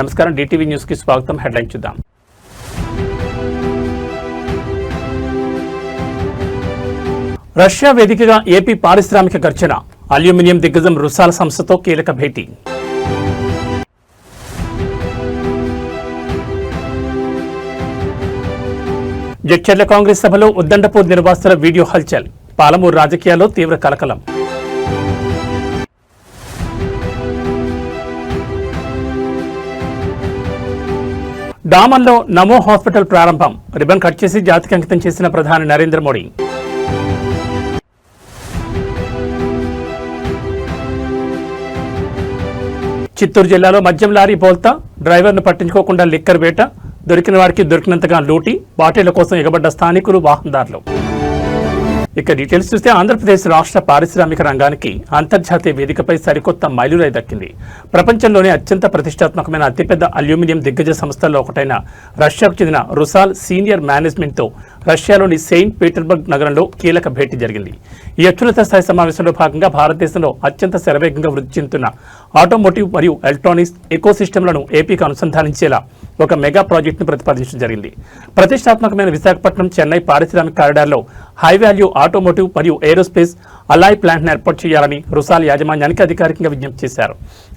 నమస్కారం DTV news కి స్వాగతం. హెడ్లైన్ చూద్దాం. రష్యా వేదికగా ఏపీ పారిశ్రామిక ఘర్షణ, అల్యూమినియం దిగ్గజం రుసాల్ సంస్థతో కీలక భేటీ. జడ్చర్ల కాంగ్రెస్ సభలో ఉద్దండపూర్ నిర్వాసితుల వీడియో హల్చల్, పాలమూరు రాజకీయాల్లో తీవ్ర కలకలం. డామన్లో నమో హాస్పిటల్ ప్రారంభం, రిబన్ కట్ చేసి జాతికి అంకితం చేసిన ప్రధాని నరేంద్ర మోడీ. చిత్తూరు జిల్లాలో మద్యం లారీ బోల్తా, డ్రైవర్ను పట్టించుకోకుండా లిక్కర్ వేట, దొరికిన వారికి దొరికినంతగా లూటీ, బాటిళ్ల కోసం ఎగబడ్డ స్థానికులు, వాహనదారులు. ఇక డీటెయిల్స్ చూస్తే ఆంధ్రప్రదేశ్ రాష్ట్ర పారిశ్రామిక రంగానికి అంతర్జాతీయ వేదికపై సరికొత్త మైలురాయి దక్కింది. ప్రపంచంలోనే అత్యంత ప్రతిష్టాత్మకమైన అతిపెద్ద అల్యూమినియం దిగ్గజ సంస్థల్లో ఒకటైన రష్యాకు చెందిన రుసాల్ సీనియర్ మేనేజ్మెంట్తో రష్యాలోని సెయింట్ పీటర్స్బర్గ్ నగరంలో కీలక భేటీ జరిగింది. ఈ అత్యున్నత స్థాయి సమావేశంలో భాగంగా భారతదేశంలో అత్యంత శరవేగంగా వృద్ధి చెందుతున్న ఆటోమోటివ్ మరియు ఎలక్ట్రానిక్స్ ఎకోసిస్టమ్లను ఏపీకి అనుసంధానించేలా ఒక మెగా ప్రాజెక్టును ప్రతిపాదించడం జరిగింది. ప్రతిష్టాత్మకమైన విశాఖపట్నం చెన్నై పారిశ్రామిక కారిడార్లో హై వాల్యూ ఆటోమోటివ్ మరియు ఏరోస్పేస్ అలాయ్ ప్లాంట్ను ఏర్పాటు చేయాలని రుసాల్ యాజమాన్యానికి అధికారికంగా విజ్ఞప్తి చేశారు.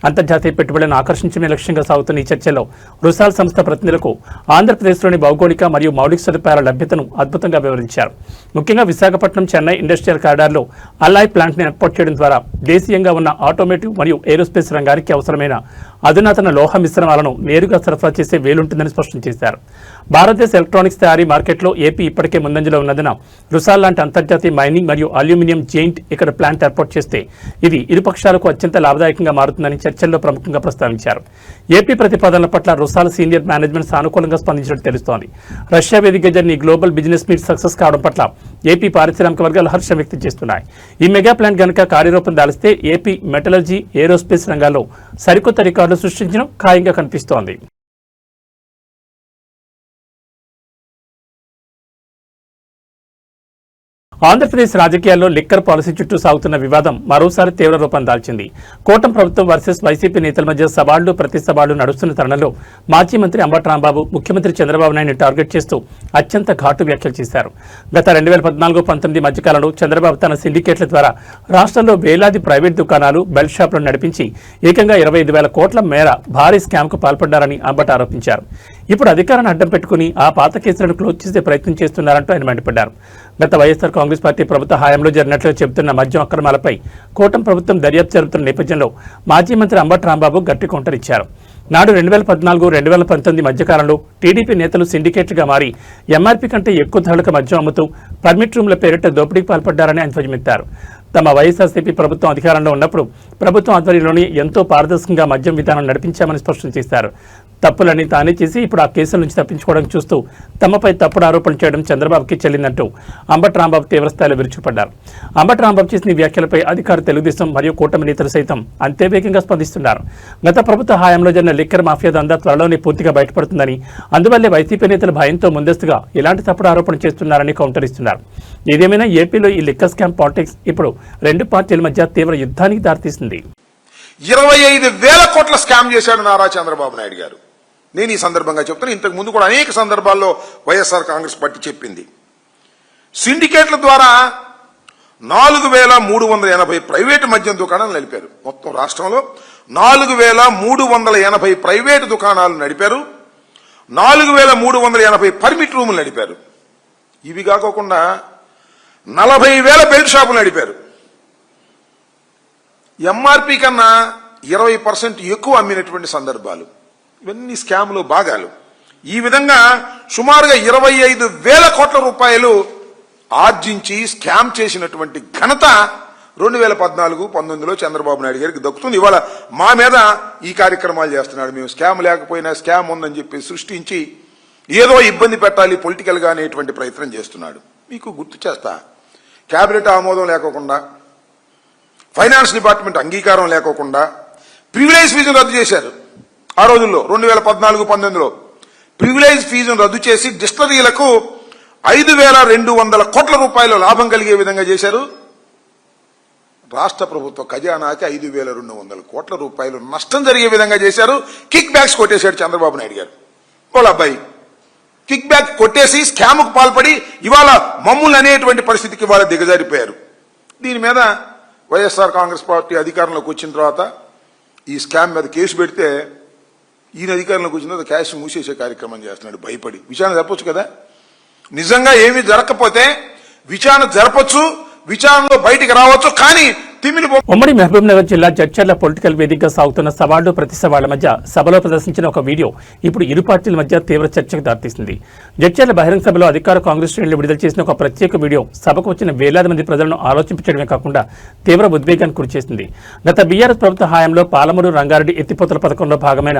అంతర్జాతీయ పెట్టుబడులను ఆకర్షించడమే లక్ష్యంగా సాగుతున్న ఈ చర్చలో రుసాల్ సంస్థ ప్రతినిధులకు ఆంధ్రప్రదేశ్లోని భౌగోళిక మరియు మౌలిక సదుపాయాల లభ్యతను అద్భుతంగా వివరించారు. ముఖ్యంగా విశాఖపట్నం చెన్నై ఇండస్ట్రియల్ కారిడార్లో అలాయ్ ప్లాంట్ను ఏర్పాటు చేయడం ద్వారా దేశీయంగా ఉన్న ఆటోమోటివ్ మరియు ఏరోస్పేస్ రంగానికి అవసరమైన అధునాతన లోహ మిశ్రమాలను నేరుగా సరఫరా చేసే వేలుంటుందని స్పష్టం చేశారు. భారతదేశ ఎలక్ట్రానిక్స్ తయారీ మార్కెట్లో ఏపీ ఇప్పటికే ముందంజలో ఉన్నందున రుసాల్ లాంటి అంతర్జాతీయ మైనింగ్ మరియు అల్యూమినియం జెయింట్ ఇక్కడ ప్లాంట్ ఏర్పాటు చేస్తే ఇది ఇరు పక్షాలకు అత్యంత లాభదాయకంగా మారుతుందని చర్చల్లో ప్రముఖంగా ప్రస్తావించారు. ఏపీ ప్రతిపాదనల పట్ల రుసాల్ సీనియర్ మేనేజ్మెంట్ సానుకూలంగా స్పందించినట్టు తెలుస్తోంది. రష్యా వేదికగా జరిగిన గ్లోబల్ బిజినెస్ మీట్ సక్సెస్ కావడం పట్ల ఏపీ పారిశ్రామిక వర్గాలు హర్షం వ్యక్తం చేస్తున్నాయి. ఈ మెగా ప్లాంట్ గనుక కార్యరూపం దాలిస్తే ఏపీ మెటలర్జీ, ఏరోస్పేస్ రంగాల్లో సరికొత్త రికార్డులు సృష్టించడం ఖాయంగా కనిపిస్తోంది. ఆంధ్రప్రదేశ్ రాజకీయాల్లో లిక్కర్ పాలసీ చుట్టూ సాగుతున్న వివాదం మరోసారి తీవ్ర రూపం దాల్చింది. కూటమి ప్రభుత్వం వర్సెస్ వైసీపీ నేతల మధ్య సవాళ్లు ప్రతి సవాళ్లు నడుస్తున్న తరుణంలో మాజీ మంత్రి అంబటి రాంబాబు ముఖ్యమంత్రి చంద్రబాబు నాయుడుని టార్గెట్ చేస్తూ అత్యంత ఘాటు వ్యాఖ్యలు చేశారు. గత 2014-19 మధ్యకాలంలో చంద్రబాబు తన సిండికేట్ల ద్వారా రాష్ట్రంలో వేలాది ప్రైవేట్ దుకాణాలు, బెల్ట్ షాపులను నడిపించి ఏకంగా 25,000 కోట్ల మేర భారీ స్కామ్కు పాల్పడ్డారని అంబటి ఆరోపించారు. ఇప్పుడు అధికారాన్ని అడ్డం పెట్టుకుని ఆ పాత కేసులను క్లోజ్ చేసే ప్రయత్నం చేస్తున్నారంటూ ఆయన మండిపడ్డారు. గత వైఎస్ఆర్ కాంగ్రెస్ పార్టీ ప్రభుత్వ హయాంలో జరిగినట్లు చెబుతున్న మద్యం అక్రమాలపై కూటమి ప్రభుత్వం దర్యాప్తు జరుపుతున్న నేపథ్యంలో మాజీ మంత్రి అంబటి రాంబాబు గట్టి కౌంటర్ ఇచ్చారు. నాడు 2014-2019 మధ్యకాలంలో టీడీపీ నేతలు సిండికేట్లుగా మారి ఎంఆర్పీ కంటే ఎక్కువ ధరలకు మద్యం అమ్ముతూ పర్మిట్ రూమ్ల పేరిట దోపిడీకి పాల్పడ్డారని ఆయన ధ్వజమెత్తారు. తమ వైఎస్ఆర్సీపీ ప్రభుత్వం అధికారంలో ఉన్నప్పుడు ప్రభుత్వం ఆధ్వర్యంలోని ఎంతో పారదర్శకంగా మద్యం విధానం నడిపించామని స్పష్టం చేశారు. తప్పులన్నీ తానే చేసి ఇప్పుడు ఆ కేసుల నుంచి తప్పించుకోవడం చూస్తూ తమపై తప్పుడు ఆరోపణలు చేయడం చంద్రబాబుకి చెల్లిందంటూ అంబటి రాంబాబు తీవ్రస్థాయిలో విరుచుకుపడ్డారు. అంబటి రాంబాబు చేసిన ఈ వ్యాఖ్యలపై అధికార తెలుగుదేశం మరియు కూటమి నేతలు సైతం అంతే వేగంగా స్పందిస్తున్నారు. గత ప్రభుత్వ హయాంలో జరిగిన లిక్కర్ మాఫియా దందా త్వరలోనే పూర్తిగా బయటపడుతుందని, అందువల్లే వైసీపీ నేతలు భయంతో ముందస్తుగా ఇలాంటి తప్పుడు ఆరోపణలు చేస్తున్నారని కౌంటర్ ఇస్తున్నారు. ఏదేమైనా ఏపీలో ఈ లిక్కర్ స్కామ్ పాలిటిక్స్ ఇప్పుడు రెండు పార్టీల మధ్య తీవ్ర యుద్ధానికి దారితీసింది. 25,000 కోట్ల స్కామ్ చేశాడు నారా చంద్రబాబు నాయుడు గారు. నేను ఈ సందర్భంగా చెప్తాను, ఇంతకు ముందు కూడా అనేక సందర్భాల్లో వైఎస్ఆర్ కాంగ్రెస్ పార్టీ చెప్పింది. సిండికేట్ల ద్వారా 4,380 ప్రైవేటు మద్యం దుకాణాలు నడిపారు. మొత్తం రాష్ట్రంలో 4,380 ప్రైవేటు దుకాణాలు నడిపారు. 4,380 పర్మిట్ రూములు నడిపారు. ఇవి కాకుండా 40,000 బెల్ట్ షాపులు నడిపారు. ఎంఆర్పీ కన్నా 20% ఎక్కువ అమ్మినటువంటి సందర్భాలు. ఇవన్నీ స్కామ్లు, భాగాలు. ఈ విధంగా సుమారుగా 25,000 కోట్ల రూపాయలు ఆర్జించి స్కామ్ చేసినటువంటి ఘనత 2014-19లో చంద్రబాబు నాయుడు గారికి దక్కుతుంది. ఇవాళ మా మీద ఈ కార్యక్రమాలు చేస్తున్నాడు. మేము స్కామ్ లేకపోయినా స్కామ్ ఉందని చెప్పి సృష్టించి ఏదో ఇబ్బంది పెట్టాలి పొలిటికల్ గా అనేటువంటి ప్రయత్నం చేస్తున్నాడు. మీకు గుర్తు చేస్తా, కేబినెట్ ఆమోదం లేకోకుండా, ఫైనాన్స్ డిపార్ట్మెంట్ అంగీకారం లేకోకుండా ప్రివిలేజ్ ఫీజును రద్దు చేశారు. ఆ రోజుల్లో 2014-19లో ప్రివిలేజ్ ఫీజును రద్దు చేసి డిస్టిలరీలకు 5,200 కోట్ల రూపాయల లాభం కలిగే విధంగా చేశారు. రాష్ట్ర ప్రభుత్వ ఖజానాకి 5,200 కోట్ల రూపాయలు నష్టం జరిగే విధంగా చేశారు. కిక్ బ్యాక్స్ కొట్టేశాడు చంద్రబాబు నాయుడు గారు. వాళ్ళ అబ్బాయి కిక్ బ్యాక్ కొట్టేసి స్కామ్కు పాల్పడి ఇవాళ మమ్ములు అనేటువంటి పరిస్థితికి ఇవాళ దిగజారిపోయారు. దీని మీద వైఎస్ఆర్ కాంగ్రెస్ పార్టీ అధికారంలోకి వచ్చిన తర్వాత ఈ స్కామ్ మీద కేసు పెడితే ఈయన అధికారంలోకి వచ్చిన తర్వాత క్యాష్ మూసేసే కార్యక్రమం చేస్తున్నాడు భయపడి. విచారణ జరపచ్చు కదా, నిజంగా ఏమీ జరగకపోతే విచారణ జరపచ్చు, విచారణలో బయటికి రావచ్చు. కానీ ఉమ్మడి మహబూబ్ నగర్ జిల్లా జడ్చర్ల పొలిటికల్ వేదికగా సాగుతున్న సవాళ్లు ప్రతి సవాళ్ల మధ్య సభలో ప్రదర్శించిన ఒక వీడియో ఇప్పుడు ఇరు పార్టీల మధ్య తీవ్ర చర్చకు దారితీసింది. జడ్చర్ల బహిరంగ సభలో అధికార కాంగ్రెస్ శ్రేణులు విడుదల చేసిన ఒక ప్రత్యేక వీడియో సభకు వచ్చిన వేలాది మంది ప్రజలను ఆలోచించడమే కాకుండా తీవ్ర ఉద్వేగానికి గురిచేసింది. గత బీఆర్ఎస్ ప్రభుత్వ హయాంలో పాలమూరు రంగారెడ్డి ఎత్తిపోతల పథకంలో భాగమైన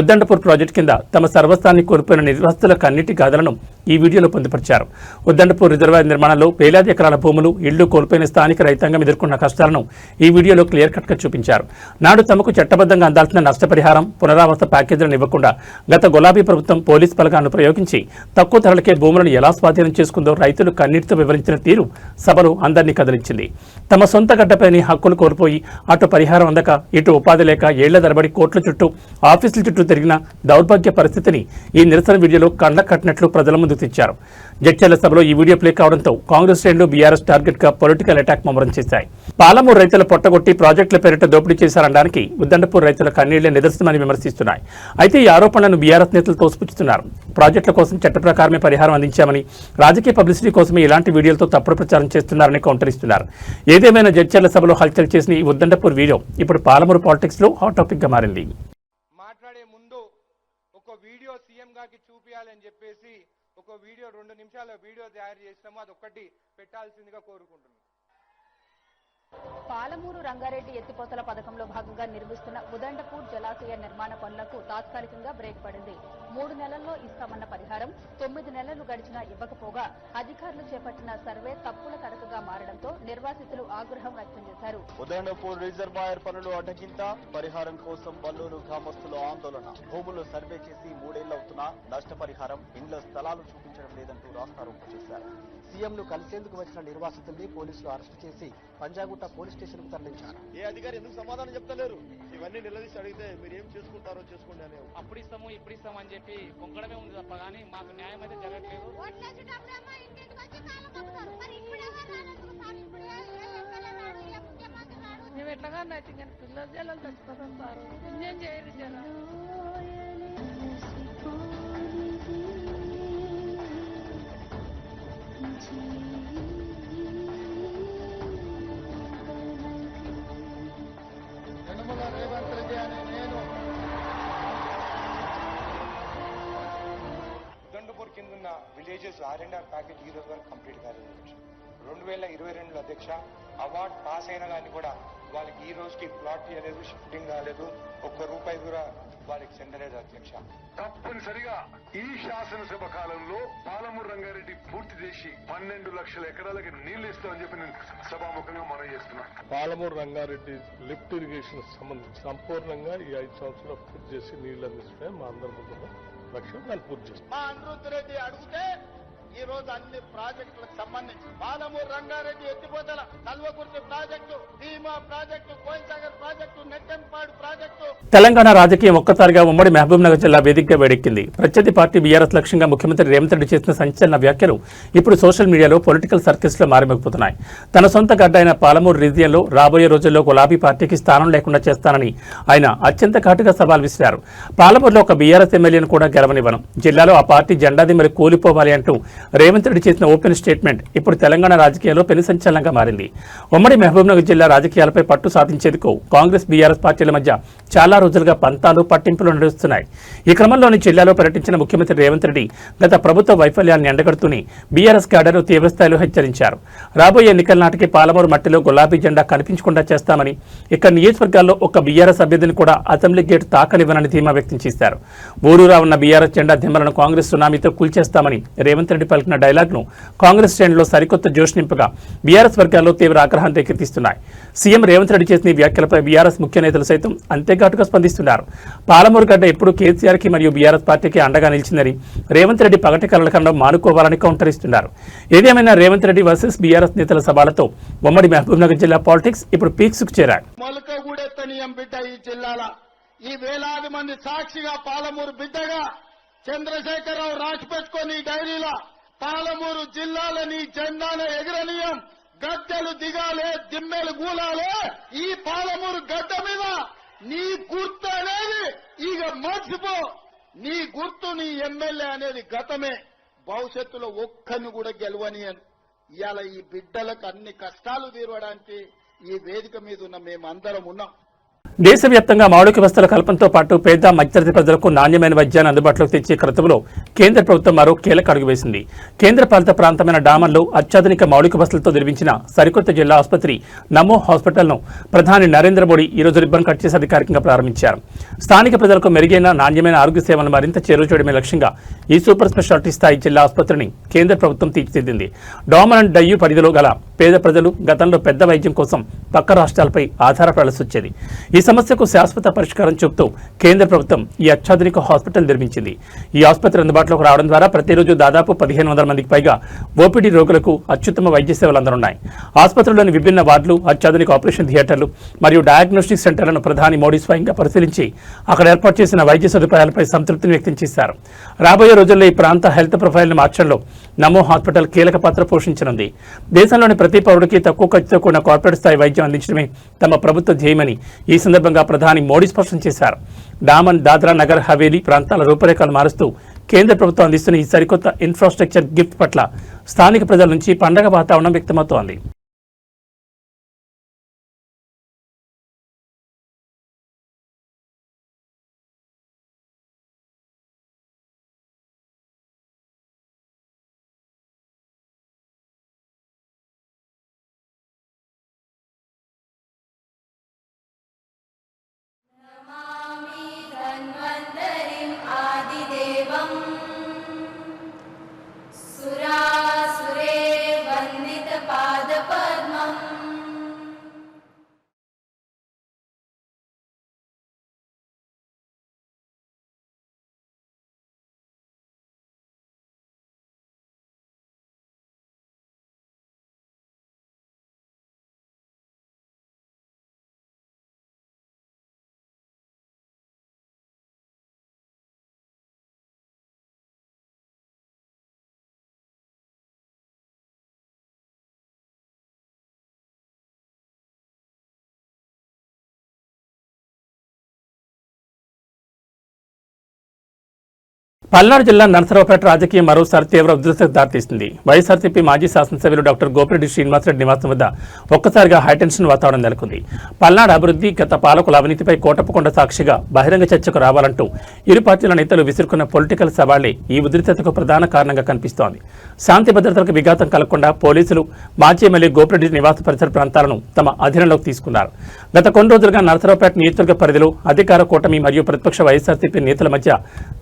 ఉద్దండపూర్ ప్రాజెక్టు కింద తమ సర్వస్వాన్ని కోల్పోయిన నిర్వాసితుల కన్నీటి గాథలను ఈ వీడియోలో పొందుపరిచారు. ఉద్దండపూర్ రిజర్వాయర్ నిర్మాణంలో వేలాది ఎకరాల భూములు, ఇళ్లు కోల్పోయిన స్థానిక రైతాంగం ఎదుర్కొన్న కష్టాలను ఈ వీడియోలో క్లియర్ కట్ గా చూపించారు. నాడు తమకు చట్టబద్ధంగా అందాల్సిన నష్టపరిహారం, పునరావాస ప్యాకేజీలను ఇవ్వకుండా గత గులాబీ ప్రభుత్వం పోలీస్ బలగాలను ప్రయోగించి తక్కువ ధరలకే భూములను ఎలా స్వాధీనం చేసుకుందో రైతులు కన్నీటితో వివరించిన తీరు సభలో అందరినీ కదిలించింది. తమ సొంత గడ్డపైని హక్కులు కోల్పోయి అటు పరిహారం అందక ఇటు ఉపాధి లేక ఏళ్ల తరబడి కోట్ల చుట్టూ ఆఫీసుల చుట్టూ తిరిగిన దౌర్భాగ్య పరిస్థితిని ఈ నిరసన వీడియోలో కళ్ళ కట్టినట్లు ప్రజల ముందు తెచ్చారు. జడ్చర్ల సభలో ఈ వీడియో ప్లే కావడంతో కాంగ్రెస్ శ్రేణులు బీఆర్ఎస్ టార్గెట్ గా పొలిటికల్ అటాక్ ముమ్మరం చేశాయి. పాలమూరు రైతుల పొట్టగొట్టి ప్రాజెక్టుల పేరిట దోపిడీ చేశారనడానికి ఉద్దండపూర్ రైతుల కన్నీళ్లే నిదర్శనమని విమర్శిస్తున్నాయి. అయితే ఈ ఆరోపణలను బీఆర్ఎస్ నేతలు తోసిపుచ్చుతున్నారు. ప్రాజెక్టుల కోసం చట్ట ప్రకారమే పరిహారం అందించామని, రాజకీయ పబ్లిసిటీ కోసమే ఇలాంటి వీడియోలతో తప్పుడు ప్రచారం చేస్తున్నారని కౌంటరిస్తున్నారు. ఏదేమైనా జడ్చర్ల సభలో హల్చల్ చేసిన ఈ ఉద్దండపూర్ వీడియో ఇప్పుడు పాలమూరు పాలిటిక్స్ లో హాట్ టాపిక్ గా మారింది. మాట్లాడే ముందు ఒక వీడియో సీఎం గారికి చూపించాలని చెప్పేసి ఒక వీడియో 2 నిమిషాల వీడియో తయారు చేసినాము, అదొక్కటి పెట్టాల్సిందిగా కోరుకుంటున్నాం. పాలమూరు రంగారెడ్డి ఎత్తిపోతల పథకంలో భాగంగా నిర్మిస్తున్న ఉదండపూర్ జలాశయ నిర్మాణ పనులకు తాత్కాలికంగా బ్రేక్ పడింది. 3 నెలల్లో ఇస్తామన్న పరిహారం 9 నెలలు గడిచినా ఇవ్వకపోగా అధికారులు చేపట్టిన సర్వే తప్పుల తడకగా మారడంతో నిర్వాసితులు ఆగ్రహం వ్యక్తం చేశారు. ఉదండపూర్ రిజర్వాయర్ పనులు అడ్డగింత, పరిహారం కోసం బల్లూరు గ్రామస్తులు ఆందోళన. భూములు సర్వే చేసి 3 ఏళ్లవుతున్నా నష్టపరిహారం, ఇండ్ల స్థలాలు చూపించడం లేదంటూ రాస్తారోకో చేశారు. సీఎంను కలిసేందుకు వచ్చిన నిర్వాసితుల్ని పోలీసులు అరెస్టు చేసి పంజాగుట్ట పోలీస్ స్టేషన్ కు తరలించారు. ఏ అధికారి ఎందుకు సమాధానం చెప్తలేరు? ఇవన్నీ నిలదీసి అడిగితే మీరు ఏం చేసుకుంటారో చేసుకోండి అనే. అప్పుడు ఇస్తాము ఇప్పుడు ఇస్తాము అని చెప్పి పొంగడమే ఉంది తప్ప కానీ మాకు న్యాయం అయితే జరగట్లేదు. మేము ఎట్లాగా అయితే పిల్లలు జనాలు చచ్చిపోతాం సార్, ఇంజన్ చేయరు జనాలు. ఉదండపూర్ కింద ఉన్న విలేజెస్ R&R ప్యాకేజ్ ఈ రోజు వరకు కంప్లీట్ కాలేదు. 2022లో అధ్యక్ష అవార్డ్ పాస్ అయినా కానీ కూడా వాళ్ళకి ఈ రోజుకి ప్లాట్ చేయలేదు, షిఫ్టింగ్ కాలేదు, ₹1 కూడా వాళ్ళకి చెందలేదు అధ్యక్ష. తప్పనిసరిగా ఈ శాసనసభ కాలంలో పాలమూరు రంగారెడ్డి పూర్తి చేసి 12 లక్షల ఎకరాలకి నీళ్లు ఇస్తామని చెప్పి నేను సభాముఖంగా మనం చేస్తున్నాను. పాలమూరు రంగారెడ్డి లిఫ్ట్ ఇరిగేషన్ సంబంధించి సంపూర్ణంగా ఈ 5 సంవత్సరాలు పూర్తి చేసి నీళ్లు అందిస్తున్నాయి. మా అందరి ముందు లక్ష్యం దాన్ని పూర్తి చేస్తాం. మా అనిరుద్ధ్ రెడ్డి అడిగితే ఈ రోజు అన్ని ప్రాజెక్టులకు సంబంధించి పాలమూరు రంగారెడ్డి ఎత్తిపోతల, Kalwakurthy project, Bhima project, Koilsagar project, Nettempadu project. Telangana రాజకీయం ఒక్కసారిగా ఉమ్మడి మహబూబ్ నగర్ జిల్లా వేదికగా వేడెక్కింది. ప్రత్యర్థి పార్టీ బీఆర్ఎస్ లక్ష్యంగా ముఖ్యమంత్రి రేవంత్ రెడ్డి చేసిన సంచలన వ్యాఖ్యలు ఇప్పుడు సోషల్ మీడియాలో పొలిటికల్ సర్కిల్స్ లో మారిమోగిపోతున్నాయి. తన సొంత గడ్డ అయిన పాలమూరు రీజియన్లో రాబోయే రోజుల్లో గులాబీ పార్టీకి స్థానం లేకుండా చేస్తానని ఆయన అత్యంత ఘాటుగా సవాల్ విసిరారు. పాలమూరులో ఒక బీఆర్ఎస్ ఎమ్మెల్యేను కూడా గెలవనివ్వను, జిల్లాలో ఆ పార్టీ జెండాది మరి కూలిపోవాలి అంటూ రేవంత్ రెడ్డి చేసిన ఓపెన్ స్టేట్మెంట్ ఇప్పుడు తెలంగాణ రాజకీయాల్లో పెను సంచలనంగా మారింది. ఉమ్మడి మహబూబ్నగర్ జిల్లా రాజకీయాలపై పట్టు సాధించేందుకు కాంగ్రెస్ బీఆర్ఎస్ పార్టీల మధ్య చాలా రోజులుగా పంతాలు పట్టింపులు నడుస్తున్నాయి. ఈ క్రమంలోని జిల్లాలో పర్యటించిన ముఖ్యమంత్రి రేవంత్ రెడ్డి గత ప్రభుత్వ వైఫల్యాన్ని ఎండగడుతూనే బీఆర్ఎస్ క్యాడర్ను తీవ్రస్థాయిలో హెచ్చరించారు. రాబోయే ఎన్నికల నాటికి పాలమూరు మట్టిలో గులాబీ జెండా కనిపించకుండా చేస్తామని, ఇక్కడ నియోజకవర్గాల్లో ఒక బీఆర్ఎస్ అభ్యర్థిని కూడా అసెంబ్లీ గేట్ తాకనివ్వనని ధీమా వ్యక్తం చేశారు. ఊరూరా ఉన్న బీఆర్ఎస్ జెండా దిమ్మలను కాంగ్రెస్ సునామీతో కూల్చేస్తామని రేవంత్ రెడ్డి పలికిన డైలాగ్ను కాంగ్రెస్ శ్రేణుల్లో సరికొత్త జోష్ నింపగా బీఆర్ఎస్ వర్గాల్లో తీవ్ర ఆగ్రహాన్ని రేకెత్తిస్తున్నాయి. సీఎం రేవంత్ రెడ్డి చేసిన ఈ వ్యాఖ్యలపై బీఆర్ఎస్ ముఖ్య నేతలు సైతం అంతేఘాటుగా స్పందిస్తున్నారు. పాలమూరు గడ్డ ఎప్పుడూ కేసీఆర్కి మరియు బీఆర్ఎస్ పార్టీకి అండగా నిలిచిందని రేవంత్ రెడ్డి పగటి కలల కన్నా మానుకోవాలని కౌంటర్ ఇస్తున్నారు. ఏదేమైనా రేవంత్ రెడ్డి వర్సెస్ బీఆర్ఎస్ నేతల సభలతో ఉమ్మడి మహబూబ్నగర్ జిల్లా పాలిటిక్స్ ఇప్పుడు పీక్స్ కు చేరాయి. ఈ వేలాది మంది సాక్షిగా పాలమూరు బిడ్డగా చంద్రశేఖరరావు రాసి పెట్టుకొని డైరీలా పాలమూరు జిల్లాలని జెండాల ఎగరనీయం, గద్దెలు దిగాలే, దిమ్మెలు గూలాలే, ఈ పాలమూరు గడ్డ మీద నీ గుర్తు అనేది ఇక మర్చిపో, నీ గుర్తు నీ ఎమ్మెల్యే అనేది గతమే, భవిష్యత్తులో ఒక్కరిని కూడా గెలవని అని. ఇవాళ ఈ బిడ్డలకు అన్ని కష్టాలు తీరవడానికి ఈ వేదిక మీద ఉన్న మేమందరం ఉన్నాం. దేశవ్యాప్తంగా మౌలిక వసతుల కల్పనతో పాటు పేద మధ్యతరగతి ప్రజలకు నాణ్యమైన వైద్యాన్ని అందుబాటులోకి తెచ్చే క్రతువులో కేంద్ర ప్రభుత్వం మరో కీలక అడుగు వేసింది. కేంద్ర పాలిత ప్రాంతమైన డామన్లో అత్యాధునిక మౌలిక వసతులతో నిర్మించిన సరికొత్త జిల్లా ఆసుపత్రి నమో హాస్పిటల్ను ప్రధాని నరేంద్ర మోడీ ఈ రోజు రిబ్బన్ కట్ చేసి అధికారికంగా ప్రారంభించారు. స్థానిక ప్రజలకు మెరుగైన నాణ్యమైన ఆరోగ్య సేవలను మరింత చేరువచేయడమే లక్ష్యంగా ఈ సూపర్ స్పెషాలిటీ స్థాయి జిల్లా ఆసుపత్రిని కేంద్ర ప్రభుత్వం తీర్చిదిద్దింది. డామన్ అండ్ డయ్యూ పరిధిలో గల పేద ప్రజలు గతంలో పెద్ద వైద్యం కోసం పక్క రాష్ట్రాలపై ఆధారపడాల్సి వచ్చేది. ఈ సమస్యకు శాశ్వత పరిష్కారం చూపుతూ కేంద్ర ప్రభుత్వం ఈ అత్యాధునిక హాస్పిటల్ నిర్మించింది. ఈ ఆసుపత్రి అందుబాటులోకి రావడం ద్వారా ప్రతిరోజు దాదాపు 1500 మందికి పైగా ఓపీడీ రోగులకు అత్యుత్తమ వైద్య సేవలు అందనున్నాయి. ఆసుపత్రిలోని విభిన్న వార్డులు, అత్యాధునిక ఆపరేషన్ థియేటర్లు మరియు డయాగ్నోస్టిక్ సెంటర్లను ప్రధాని మోడీ స్వయంగా పరిశీలించి అక్కడ ఏర్పాటు చేసిన వైద్య సదుపాయాలపై సంతృప్తిని వ్యక్తం చేశారు. రాబోయే రోజుల్లో ఈ ప్రాంత హెల్త్ ప్రొఫైల్ను మార్చడంలో నమో హాస్పిటల్ కీలక పాత్ర పోషించనుంది. దేశంలోని ప్రతి పౌరుడికి తక్కువ ఖర్చుతో కూడిన కార్పొరేట్ స్థాయి వైద్యం అందించడమే తమ ప్రభుత్వ ధ్యేయమని ఈ సందర్భంగా ప్రధాని మోడీ స్పష్టం చేశారు. డామన్, దాద్రా నగర్ హవేలీ ప్రాంతాల రూపురేఖలు మారుస్తూ కేంద్ర ప్రభుత్వం అందిస్తున్న ఈ సరికొత్త ఇన్ఫ్రాస్ట్రక్చర్ గిఫ్ట్ పట్ల స్థానిక ప్రజల నుంచి పండగ వాతావరణం వ్యక్తమవుతోంది. పల్నాడు జిల్లా నరసరావుపేట రాజకీయం మరోసారి తీవ్ర ఉద్రిక్తతకు దారితీసింది. వైఎస్ఆర్సీపీ మాజీ శాసనసభ్యులు డాక్టర్ గోపిరెడ్డి శ్రీనివాసరెడ్డి నివాసం వద్ద ఒక్కసారిగా హైటెన్షన్ వాతావరణం నెలకొంది. పల్నాడు అభివృద్ధి, గత పాలకుల అవినీతిపై కోటప్పకొండ సాక్షిగా బహిరంగ చర్చకు రావాలంటూ ఇరు పార్టీల నేతలు విసురుకున్న పొలిటికల్ సవాళ్లే ఈ ఉద్రిక్తతకు ప్రధాన కారణంగా కనిపిస్తోంది. శాంతి భద్రతలకు విఘాతం కలగకుండా పోలీసులు మాజీ ఎమ్మెల్యే గోపిరెడ్డి నివాస పరిసర ప్రాంతాలను తమ అధీనంలోకి తీసుకున్నారు. గత కొన్ని రోజులుగా నరసరావుపేట నియోజకవర్గ పరిధిలో అధికార కూటమి మరియు ప్రతిపక్ష వైఎస్ఆర్సీపీ నేతల మధ్య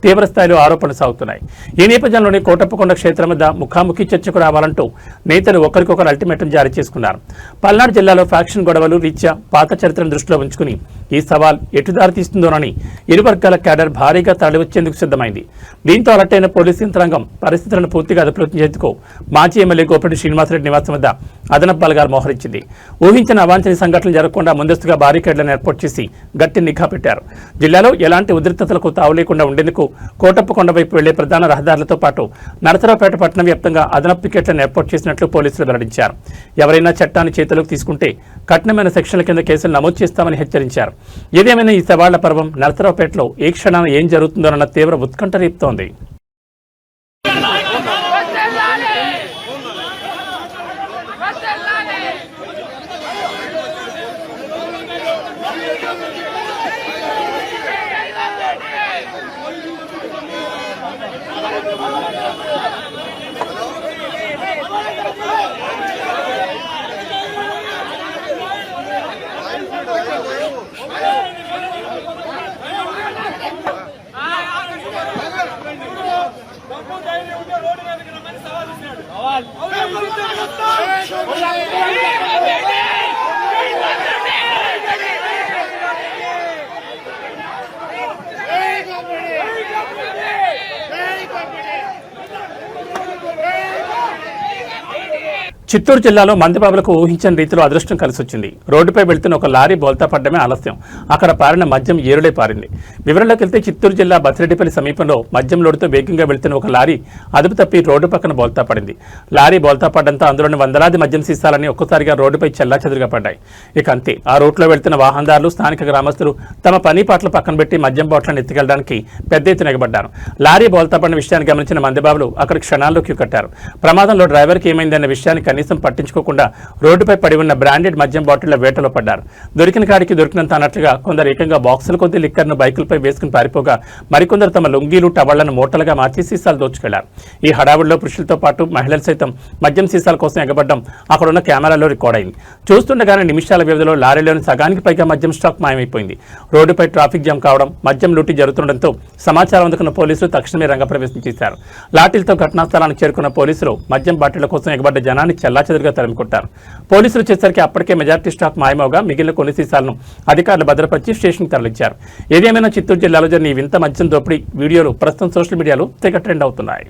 తీవ్రస్థాయిలో ఆరోపణలు సాగుతున్నాయి. ఈ నేపథ్యంలోనే కోటప్పకొండ క్షేత్రం వద్ద ముఖాముఖి చర్చకు రావాలంటూ నేతలు ఒకరికొకరు అల్టిమేటం జారీ చేసుకున్నారు. పల్నాడు జిల్లాలో ఫ్యాక్షన్ గొడవలు రీత్యా పాత చరిత్రను దృష్టిలో ఉంచుకుని ఈ సవాల్ ఎటు దారితీస్తుందోనని ఇరు వర్గాల క్యాడర్ భారీగా తరలివచ్చేందుకు సిద్ధమైంది. దీంతో అలర్టైన పోలీసు యంత్రాంగం పరిస్థితులను పూర్తిగా అదుపులోకి చేసేందుకు మాజీ ఎమ్మెల్యే గోపిరెడ్డి శ్రీనివాసరెడ్డి నివాసం వద్ద అదనపు బలగాలు మోహరించింది. ఊహించిన అవాంఛనీయ సంఘటనలు జరగకుండా ముందస్తుగా బారికేడ్లను ఏర్పాటు చేసి గట్టి నిఘా పెట్టారు. జిల్లాలో ఎలాంటి ఉద్రిక్తతలకు తావు లేకుండా ఉండేందుకు కోటప్పకొండ వైపు వెళ్లే ప్రధాన రహదారులతో పాటు నరసరావుపేట పట్టణం వ్యాప్తంగా అదనపు పికెట్లను ఏర్పాటు చేసినట్లు పోలీసులు వెల్లడించారు. ఎవరైనా చట్టాన్ని చేతిలోకి తీసుకుంటే కఠినమైన సెక్షన్ల కింద కేసులు నమోదు చేస్తామని హెచ్చరించారు. ఏదేమైనా ఈ సవాళ్ల పర్వం నరసరావుపేటలో ఏ క్షణాన ఏం జరుగుతుందోనన్న తీవ్ర ఉత్కంఠ రేపుతోంది. చిత్తూరు జిల్లాలో మందిబాబులకు ఊహించని రీతిలో అదృష్టం కలిసొచ్చింది. రోడ్డుపై వెళ్తున్న ఒక లారీ బోల్తా పడ్డమే ఆలస్యం. అక్కడ పారిన మద్యం ఏరులై పారింది. వివరాల్లోకి వెళ్తే చిత్తూరు జిల్లా బసిరెడ్డిపల్లి సమీపంలో మద్యం లోడుతో వేగంగా వెళ్తున్న ఒక లారీ అదుపు తప్పి రోడ్డు పక్కన బోల్తా పడింది. లారీ బోల్తా పడ్డంతో అందులోని వందలాది మద్యం సీసాలని ఒక్కసారిగా రోడ్డుపై చెల్లాచెదురుగా పడ్డాయి. ఇక అంతే, ఆ రూట్లో వెళ్తున్న వాహనదారులు, స్థానిక గ్రామస్తులు తమ పని పాటలు పక్కన పెట్టి మద్యం బాట్లను ఎత్తుకెళ్లడానికి పెద్ద ఎత్తున ఎగబడ్డారు. లారీ బోల్తా పడిన విషయాన్ని గమనించిన మందిబాబులు అక్కడ క్షణాల్లో క్యూ కట్టారు. ప్రమాదంలో డ్రైవర్కి ఏమైందన్న విషయాన్ని కనీసం పట్టించుకోకుండా రోడ్డుపై పడి ఉన్న బ్రాండెడ్ మద్యం బాటిళ్ల వేటలో పడ్డారు. దొరికిన కాడికి దొరికినంత అన్నట్లుగా కొందరు ఏకంగా బాక్సుల కొద్ది లిక్కర్ను బైకులపై వేసుకుని పారిపోగా మరికొందరు తమ లొంగీలు, టవళ్లను మూటలుగా మార్చి సీసాలు దోచుకెళ్లారు. ఈ హడావుడిలో పురుషులతో పాటు మహిళలు సైతం మద్యం సీసాల కోసం ఎగబడ్డం అక్కడున్న కెమెరాలో రికార్డ్ అయింది. చూస్తుండగానే నిమిషాల వ్యవధిలో లారీలోని సగానికి పైగా మద్యం స్టాక్ మాయమైపోయింది. రోడ్డుపై ట్రాఫిక్ జామ్ కావడం, మద్యం లూటీ జరుగుతుండటంతో సమాచారం అందుకున్న పోలీసులు తక్షణమే రంగప్రవేశం చేశారు. లాఠీలతో ఘటనా స్థలానికి చేరుకున్న పోలీసులు మద్యం బాటిళ్ల కోసం ఎగబడ్డ జనాన్ని చెల్లాచెదురుగా తరిమికొట్టారు. పోలీసులు వచ్చేసరికి అప్పటికే మెజార్టీ స్టాక్ మాయమవగా మిగిలిన కొన్ని సీసాలను అధికారులు భద్రపరిచి స్టేషన్కి తరలించారు. ఏదేమైనా చిత్తూరు జిల్లాలో జరిగిన ఈ వింత మద్యం దోపిడీ వీడియోలు ప్రస్తుతం సోషల్ మీడియాలో తెగ ట్రెండ్ అవుతున్నాయి.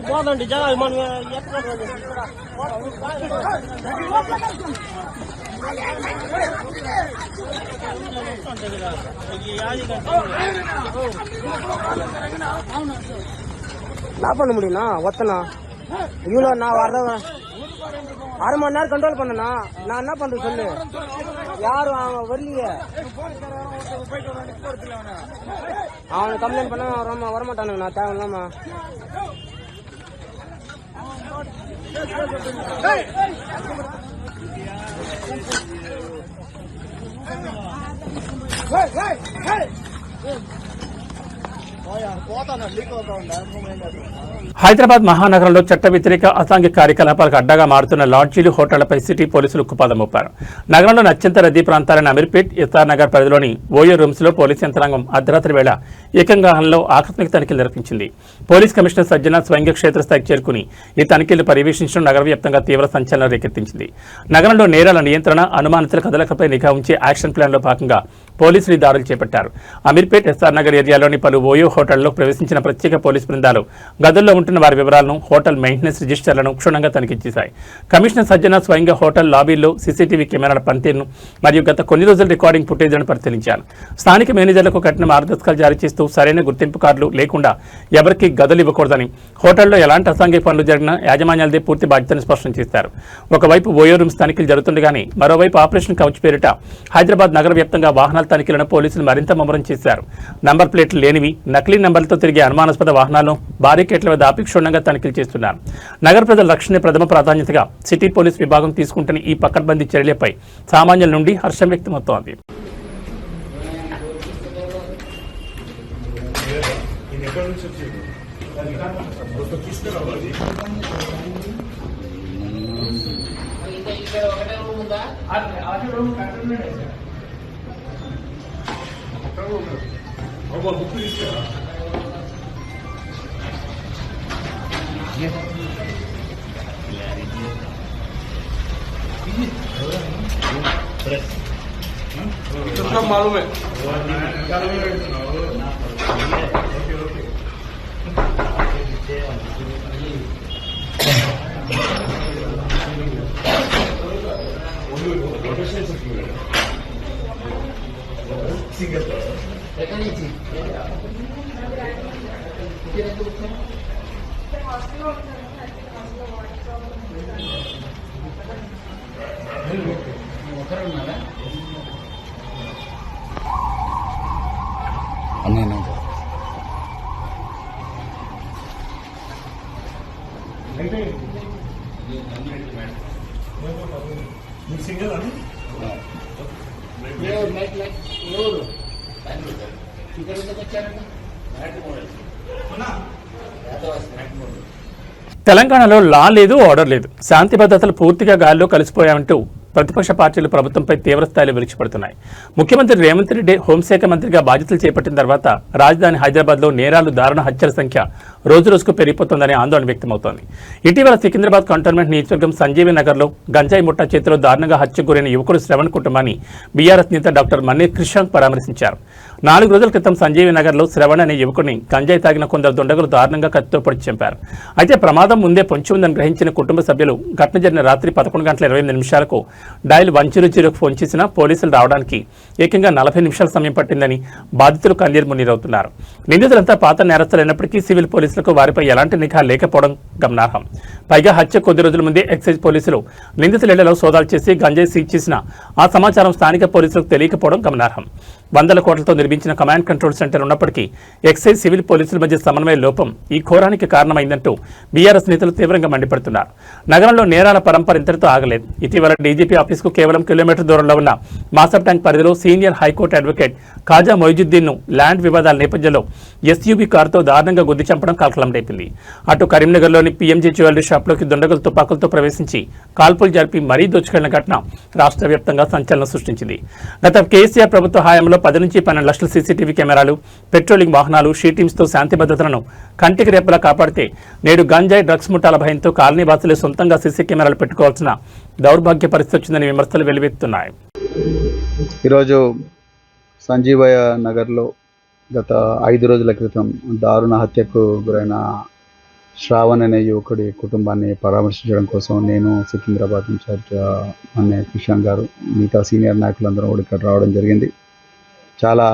పోదండి జనాలు మనం பண்ண முடியும்ண்ணா ஒத்தனா இவ்வளோ நான் வர்றேன் 6 மணி நேரம் கண்ட்ரோல் பண்ணனா நான் என்ன பண்றது சொல்லு யாரும் அவன் வரலையே அவனை கம்ப்ளைண்ட் பண்ண வரமாட்டானுங்க நான் தேவையில்லாமா హైదరాబాద్ మహానగరంలో చట్ట వ్యతిరేక అసాంఘిక కార్యకలాపాలకు అడ్డాగా మారుతున్న లాడ్జీలు, హోటళ్లపై సిటీ పోలీసులు ఉక్కుపాదం మోపారు. నగరంలోని అత్యంత రద్దీ ప్రాంతాలైన అమీర్పేట్, ఎస్ఆర్ నగర్ పరిధిలోని ఓయో రూమ్స్ లో పోలీసు యంత్రాంగం అర్ధరాత్రి వేళ ఏకంగాహంలో ఆకస్మిక తనిఖీలు నిర్వహించింది. పోలీస్ కమిషనర్ సజ్జన స్వయంగా క్షేత్రస్థాయికి చేరుకుని ఈ తనిఖీలు పర్యవేక్షించడం నగర వ్యాప్తంగా తీవ్ర సంచలనం రేకెత్తించింది. నగరంలో నేరాల నియంత్రణ, అనుమానితుల కదలికలపై నిఘా ఉంచే యాక్షన్ ప్లాన్ లో భాగంగా పోలీసులు ఈ దాడులు చేపట్టారు. అమీర్పేట్, ఎస్ఆర్ నగర్ ఏరియాలోని పలు ఓయో హోటళ్లలో ప్రవేశించిన ప్రత్యేక పోలీసు బృందాలు గదుల్లో ఉంటున్న వారి వివరాలను, హోటల్ మెయింటెనెన్స్ రిజిస్టర్లను క్షుణ్ణంగా తనిఖీ చేశాయి. కమిషనర్ సజ్జన స్వయంగా హోటల్ లాబీల్లో సీసీటీవీ కెమెరాల పనితీరును మరియు గత కొన్ని రోజుల రికార్డింగ్ ఫుటేజ్లను పరిశీలించారు. స్థానిక మేనేజర్లకు కఠిన మార్గదర్శకాలు జారీ చేస్తూ సరైన గుర్తింపు కార్డులు లేకుండా ఎవరికీ గదులు ఇవ్వకూడదని, హోటల్లో ఎలాంటి అసాంఘిక పనులు జరిగినా యాజమాన్యాలదే పూర్తి బాధ్యతను స్పష్టం చేశారు. ఒకవైపు ఓయో రూమ్స్ తనిఖీలు జరుగుతుండగానే మరోవైపు ఆపరేషన్ కవచ్ పేరిట హైదరాబాద్ నగర వ్యాప్తంగా వాహనాల తనిఖీలను పోలీసులు మరింత ముమ్మరం చేశారు. నంబర్ ప్లేట్లు లేనివి, నకిలీ నంబర్లతో తిరిగే అనుమానాస్పద వాహనాలను బారికేట్ల వద్ద ఆపి క్షుణ్ణంగా తనిఖీలు చేస్తున్నారు. నగర ప్రజల రక్షణ ప్రథమ ప్రాధాన్యతగా సిటీ పోలీస్ విభాగం తీసుకుంటున్న ఈ పకడ్బందీ చర్యలపై సామాన్యుల నుండి హర్షం వ్యక్తమవుతోంది. मालूम है తెలంగాణలో లా లేదు, ఆర్డర్ లేదు, శాంతి భద్రతలు పూర్తిగా గాల్లో కలిసిపోయామంటూ ప్రతిపక్ష పార్టీలు ప్రభుత్వంపై తీవ్రస్థాయిలో విరుచుపడుతున్నాయి. ముఖ్యమంత్రి రేవంత్ రెడ్డి హోంశాఖ మంత్రిగా బాధ్యతలు చేపట్టిన తర్వాత రాజధాని హైదరాబాద్లో నేరాలు, దారుణ హత్యల సంఖ్య రోజురోజుకు పెరిగిపోతుందని ఆందోళన వ్యక్తమవుతోంది. ఇటీవల సికింద్రాబాద్ కంటోన్మెంట్ నియోజకవర్గం సంజీవి నగర్లో గంజాయి ముఠా చేతిలో దారుణంగా హత్యకు గురైన యువకుడు శ్రవణ్ కుటుంబాన్ని బీఆర్ఎస్ నేత డాక్టర్ మన్నీర్ కృష్ణాంక్ పరామర్శించారు. 4 రోజుల క్రితం సంజీవి నగర్లో శ్రవణ్ అనే యువకుడిని గంజాయి తాగిన కొందరు దుండగులు దారుణంగా కత్తితో పొడిచి చంపారు. అయితే ప్రమాదం ముందే పొంచి ఉందని గ్రహించిన కుటుంబ సభ్యులు ఘటన జరిగిన రాత్రి 11:28 డయల్ 100కు ఫోన్ చేసినా పోలీసులు రావడానికి ఏకంగా 40 నిమిషాల సమయం పట్టిందని బాధితులు కన్నీరు మున్నీరవుతున్నారు. నిందితులంతా పాత నేరస్తులైనప్పటికీ సివిల్ పోలీసులకు వారిపై ఎలాంటి నిఘా లేకపోవడం గమనార్హం. పైగా హత్య కొద్ది రోజుల ముందే ఎక్సైజ్ పోలీసులు నిందితుల ఇళ్లలో సోదాలు చేసి గంజాయి సీజ్ చేసిన ఆ సమాచారం స్థానిక పోలీసులకు తెలియకపోవడం గమనార్హం. 100 కోట్లతో నిర్మించిన కమాండ్ కంట్రోల్ సెంటర్ ఉన్నప్పటికీ ఎక్సైజ్, సివిల్ పోలీసుల మధ్య సమన్వయ లోపం ఈ ఘోరానికి కారణమైందంటూ బీఆర్ఎస్ నేతలు తీవ్రంగా మండిపడుతున్నారు. నగరంలో నేరాల పరంపర ఇంతటితో ఆగలేదు. ఇటీవల డీజీపీ ఆఫీసుకు కేవలం కిలోమీటర్ దూరంలో ఉన్న మాసబ్ ట్యాంక్ పరిధిలో సీనియర్ హైకోర్టు అడ్వకేట్ ఖాజా మొయిజుద్దీన్ను ల్యాండ్ వివాదాల నేపథ్యంలో ఎస్యూవీ కారుతో దారుణంగా గుద్ది చంపడం కలకలం రేపింది. అటు కరీంనగర్లోని పీఎంజీ జ్యువెలరీ షాప్లోకి దుండగులు తుపాకులతో ప్రవేశించి కాల్పులు జరిపి మరీ దోచుకెళ్లిన ఘటన రాష్ట్ర వ్యాప్తంగా సంచలనం సృష్టించింది. గత కేసీఆర్ ప్రభుత్వ హయాంలో 10 నుంచి 12 లక్షల సీసీటీవీ కెమెరాలు, పెట్రోలింగ్ వాహనాలు, షీ టీమ్స్తో శాంతి భద్రతలను కంటికి రేపలా కాపాడితే నేడు గంజాయి, డ్రగ్స్ ముఠాల భయంతో కాలనీ వాసులే సొంతంగా సీసీ కెమెరాలు పెట్టుకోవాల్సిన దౌర్భాగ్య పరిస్థితి వచ్చిందని విమర్శలు వెలువెత్తుతున్నాయి. ఈరోజు సంజీవయ్య నగర్లో గత 5 రోజుల క్రితం దారుణ హత్యకు గురైన శ్రావణ్ అనే యువకుడి కుటుంబాన్ని పరామర్శించడం కోసం నేను, సికింద్రాబాద్ ఇన్ఛార్జ్ అనే కిషన్ గారు, మిగతా సీనియర్ నాయకులందరూ కూడా ఇక్కడ రావడం జరిగింది. చాలా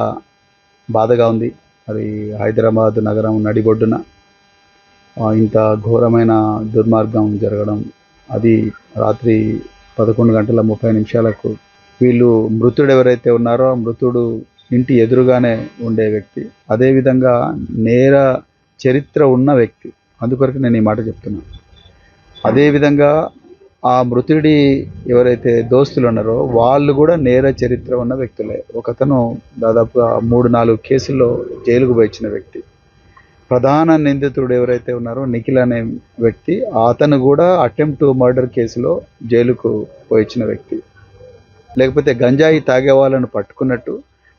బాధగా ఉంది. మరి హైదరాబాద్ నగరం నడిబొడ్డున ఇంత ఘోరమైన దుర్మార్గం జరగడం, అది రాత్రి 11:30 వీళ్ళు మృతుడు ఎవరైతే ఉన్నారో మృతుడు ఇంటి ఎదురుగానే ఉండే వ్యక్తి, అదేవిధంగా నేర చరిత్ర ఉన్న వ్యక్తి. అందుకొరకు నేను ఈ మాట చెప్తున్నాను. అదేవిధంగా ఆ మృతుడి ఎవరైతే దోస్తులు ఉన్నారో వాళ్ళు కూడా నేర చరిత్ర ఉన్న వ్యక్తులే. ఒకతను దాదాపుగా 3-4 కేసుల్లో జైలుకు పోయించిన వ్యక్తి. ప్రధాన నిందితుడు ఎవరైతే ఉన్నారో నిఖిల్ అనే వ్యక్తి, అతను కూడా అటెంప్ట్ టు మర్డర్ కేసులో జైలుకు పోయించిన వ్యక్తి. లేకపోతే గంజాయి తాగే వాళ్ళను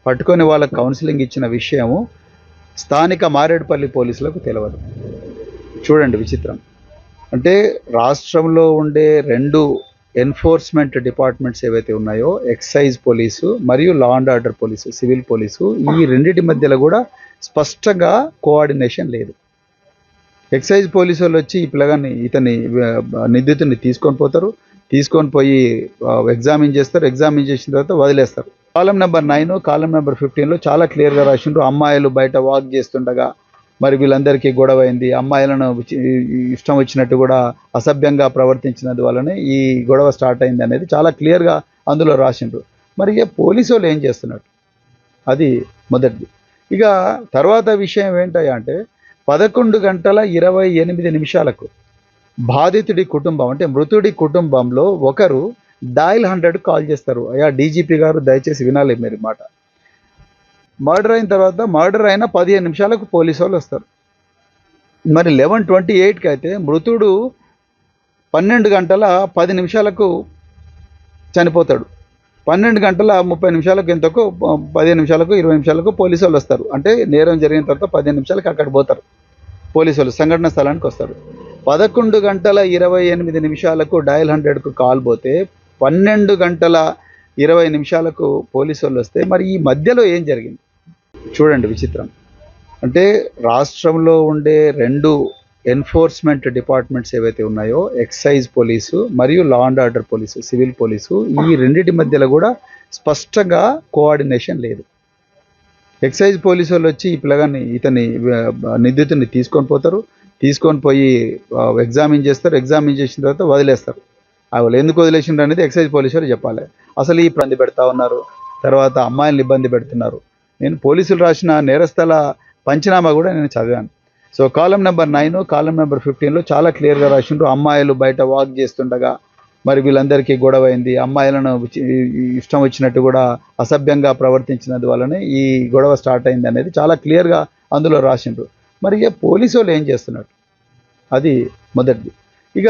పట్టుకొని వాళ్ళకు కౌన్సిలింగ్ ఇచ్చిన విషయము స్థానిక మారేడుపల్లి పోలీసులకు తెలియదు. చూడండి విచిత్రం. అంటే రాష్ట్రంలో ఉండే 2 ఎన్ఫోర్స్మెంట్ డిపార్ట్మెంట్స్ ఏవైతే ఉన్నాయో, ఎక్సైజ్ పోలీసు మరియు law and order police, civil police, ఈ రెండింటి మధ్యలో కూడా స్పష్టంగా కోఆర్డినేషన్ లేదు. ఎక్సైజ్ పోలీసు వాళ్ళు వచ్చి ఇతని నిందితుడిని తీసుకొని పోయి ఎగ్జామిన్ చేస్తారు. ఎగ్జామిన్ చేసిన తర్వాత వదిలేస్తారు. కాలం నెంబర్ 9, కాలం నెంబర్ 15లో చాలా క్లియర్గా రాసిండ్రు. అమ్మాయిలు బయట వాక్ చేస్తుండగా మరి వీళ్ళందరికీ గొడవ అయింది. అమ్మాయిలను ఇష్టం వచ్చినట్టు కూడా అసభ్యంగా ప్రవర్తించినందు వల్లనే ఈ గొడవ స్టార్ట్ అయింది అనేది చాలా క్లియర్గా అందులో రాసిండ్రు. మరి పోలీసు వాళ్ళు ఏం చేస్తున్నట్టు, అది మొదటిది. ఇక తర్వాత విషయం ఏంటయ్యా అంటే 11:28 బాధితుడి కుటుంబం అంటే మృతుడి కుటుంబంలో ఒకరు డయల్ 100 కాల్ చేస్తారు. అయ్యా డీజీపీ గారు దయచేసి వినాలి మీరు మాట. మర్డర్ అయిన తర్వాత మర్డర్ అయిన 15 నిమిషాలకు పోలీసు వాళ్ళు వస్తారు. మరి 11:28కి అయితే మృతుడు 12:10 చనిపోతాడు. 12:30 ఎంతకు 15 నిమిషాలకు 20 నిమిషాలకు పోలీసు వాళ్ళు వస్తారు. అంటే నేరం జరిగిన తర్వాత 15 నిమిషాలకు అక్కడ పోతారు పోలీసు వాళ్ళు, సంఘటన స్థలానికి వస్తారు. 11 గంటల 28 నిమిషాలకు డయల్ 100కు కాల్ పోతే 12 గంటల 20 నిమిషాలకు పోలీసు వాళ్ళు వస్తే మరి ఈ మధ్యలో ఏం జరిగింది చూడండి విచిత్రం. అంటే రాష్ట్రంలో ఉండే 2 ఎన్ఫోర్స్మెంట్ డిపార్ట్మెంట్స్ ఏవైతే ఉన్నాయో, ఎక్సైజ్ పోలీసు మరియు law and order police, civil police, ఈ రెండింటి మధ్యలో కూడా స్పష్టంగా కోఆర్డినేషన్ లేదు. ఎక్సైజ్ పోలీసు వాళ్ళు వచ్చి ఈ పిల్లగాన్ని నిందితుని తీసుకొని పోయి ఎగ్జామిన్ చేస్తారు. ఎగ్జామిన్ చేసిన తర్వాత వదిలేస్తారు. వాళ్ళు ఎందుకు వదిలేసిండ్రు అనేది ఎక్సైజ్ పోలీసు వాళ్ళు చెప్పాలి. అసలు ఈ ఇబ్బంది పెడతా ఉన్నారు, తర్వాత అమ్మాయిలను ఇబ్బంది పెడుతున్నారు. నేను పోలీసులు రాసిన నేరస్థల పంచనామా కూడా నేను చదివాను. సో కాలం నెంబర్ 9, కాలం నెంబర్ 15లో చాలా క్లియర్గా రాసిండ్రు. అమ్మాయిలు బయట వాక్ చేస్తుండగా మరి వీళ్ళందరికీ గొడవ అయింది. అమ్మాయిలను ఇష్టం వచ్చినట్టు కూడా అసభ్యంగా ప్రవర్తించినందు వల్లనే ఈ గొడవ స్టార్ట్ అయింది అనేది చాలా క్లియర్గా అందులో రాసిండ్రు. మరి పోలీసు వాళ్ళు ఏం చేస్తున్నట్టు అది మొదటిది. ఇక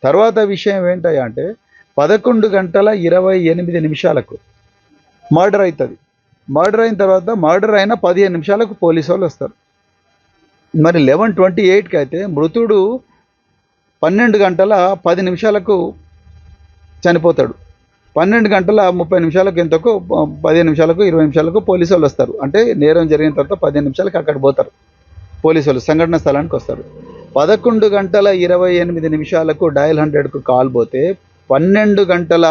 తర్వాత విషయం ఏంటయ్యా అంటే 11 గంటల 28 నిమిషాలకు మర్డర్ అవుతుంది. మర్డర్ అయిన తర్వాత మర్డర్ అయిన 15 నిమిషాలకు పోలీసు వాళ్ళు వస్తారు. మరి 11:28కి అయితే మృతుడు 12 గంటల 10 నిమిషాలకు చనిపోతాడు. 12 గంటల 30 నిమిషాలకు ఎంతకు 15 నిమిషాలకు 20 నిమిషాలకు పోలీసు వాళ్ళు వస్తారు. అంటే నేరం జరిగిన తర్వాత 15 నిమిషాలకు అక్కడ పోతారు పోలీసు వాళ్ళు, సంఘటన స్థలానికి వస్తారు. 11 గంటల 28 నిమిషాలకు డయల్ 100కు కాల్ పోతే 12 గంటల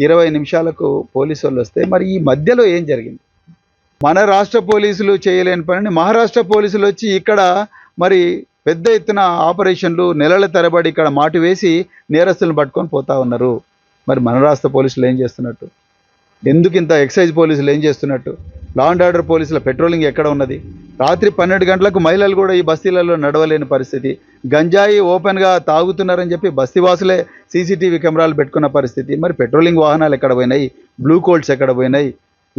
20 నిమిషాలకు పోలీసు వాళ్ళు వస్తే మరి ఈ మధ్యలో ఏం జరిగింది? మన రాష్ట్ర పోలీసులు చేయలేని పనిని మహారాష్ట్ర పోలీసులు వచ్చి ఇక్కడ మరి పెద్ద ఎత్తున ఆపరేషన్లు నెలల తరబడి ఇక్కడ మాటు వేసి నేరస్తులను పట్టుకొని పోతా ఉన్నారు. మరి మన రాష్ట్ర పోలీసులు ఏం చేస్తున్నట్టు? ఎందుకు ఇంత ఎక్సైజ్ పోలీసులు ఏం చేస్తున్నట్టు? లా అండ్ ఆర్డర్ పోలీసుల పెట్రోలింగ్ ఎక్కడ ఉన్నది? రాత్రి 12 గంటలకు మహిళలు కూడా ఈ బస్తీలలో నడవలేని పరిస్థితి. గంజాయి ఓపెన్గా తాగుతున్నారని చెప్పి బస్తీవాసులే సీసీటీవీ కెమెరాలు పెట్టుకున్న పరిస్థితి. మరి పెట్రోలింగ్ వాహనాలు ఎక్కడ పోయినాయి? బ్లూ కోల్డ్స్ ఎక్కడ పోయినాయి?